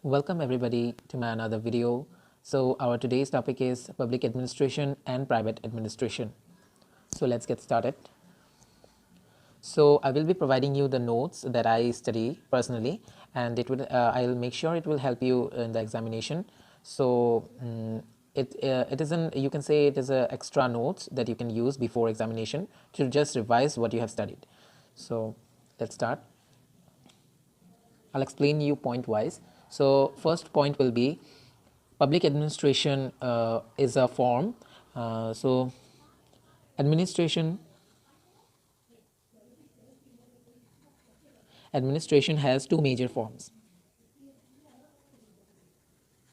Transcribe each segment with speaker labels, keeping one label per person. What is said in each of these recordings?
Speaker 1: Welcome everybody to my another video. So our today's topic is public administration and private administration. So let's get started. So I will be providing you the notes that I study personally, and I'll make sure it will help you in the examination. So it is an you can say it is a extra notes that you can use before examination to just revise what you have studied. So let's start. I'll explain you point wise. So first point will be public administration is a form. So administration administration has two major forms.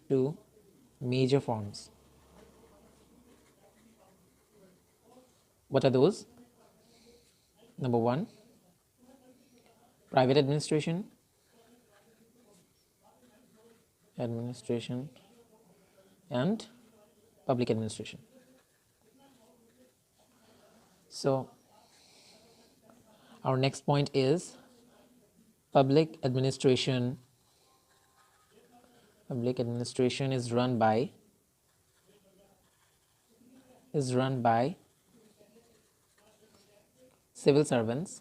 Speaker 1: Two major forms. What are those? Number one, private administration, and public administration. So our next point is public administration. Public administration is run by civil servants,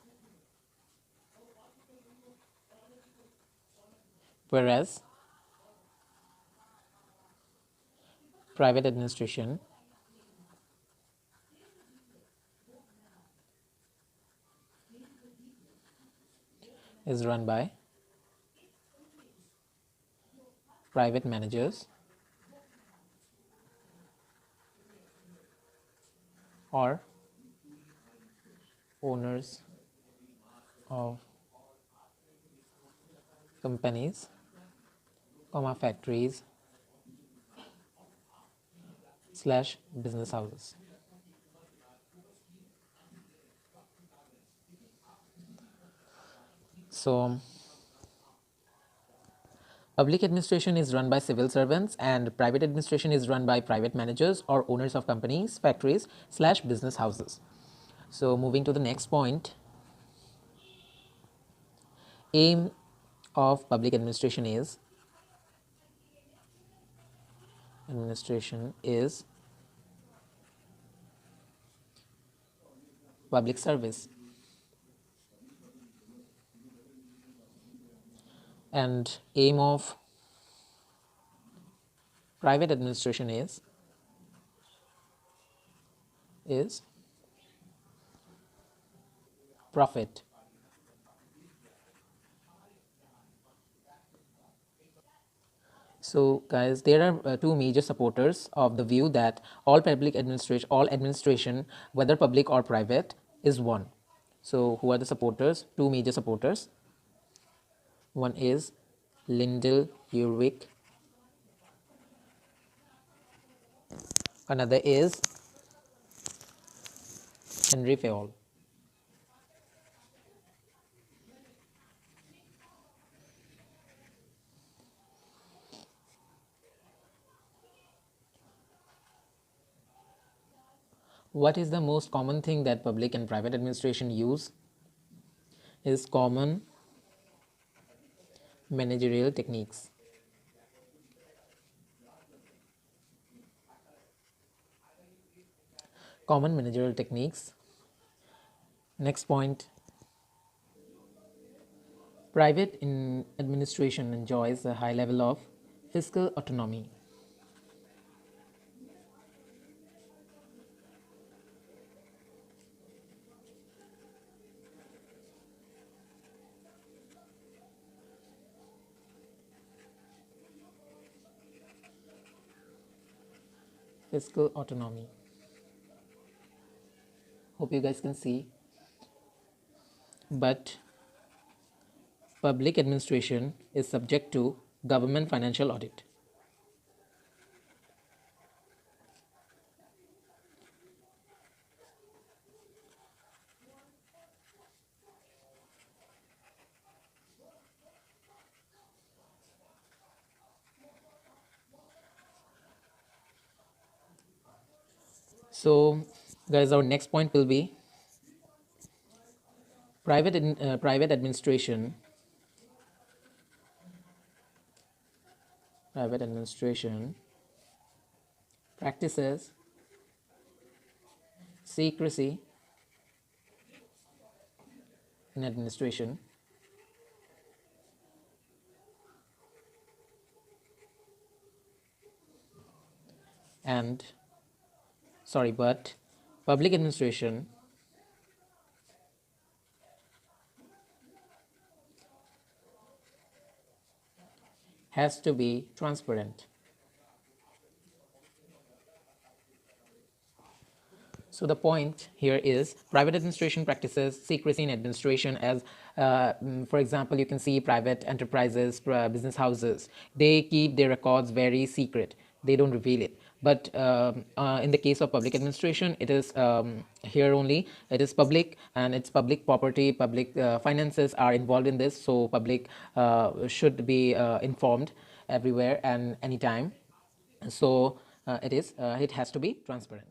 Speaker 1: whereas private administration is run by private managers or owners of companies, factories slash business houses. So public administration is run by civil servants and private administration is run by private managers or owners of companies, factories slash business houses. So moving to the next point, aim of public administration is public service, and aim of private administration is profit. So guys, there are two major supporters of the view that all administration, whether public or private, is one. So who are the supporters? Two major supporters. One is Lyndall Urwick. Another is Henry Fayol. What is the most common thing that public and private administration use? Is common managerial techniques. Common managerial techniques. Next point, private administration enjoys a high level of fiscal autonomy. Fiscal autonomy. Hope you guys can see. But public administration is subject to government financial audit. So guys, our next point will be private administration private administration practices secrecy in administration and but public administration has to be transparent. So the point here is private administration practices secrecy in administration as, for example, you can see private enterprises, business houses, they keep their records very secret. They don't reveal it. But in the case of public administration, it is here only. It is public and it's public property, public finances are involved in this. So public should be informed everywhere and anytime. So it has to be transparent.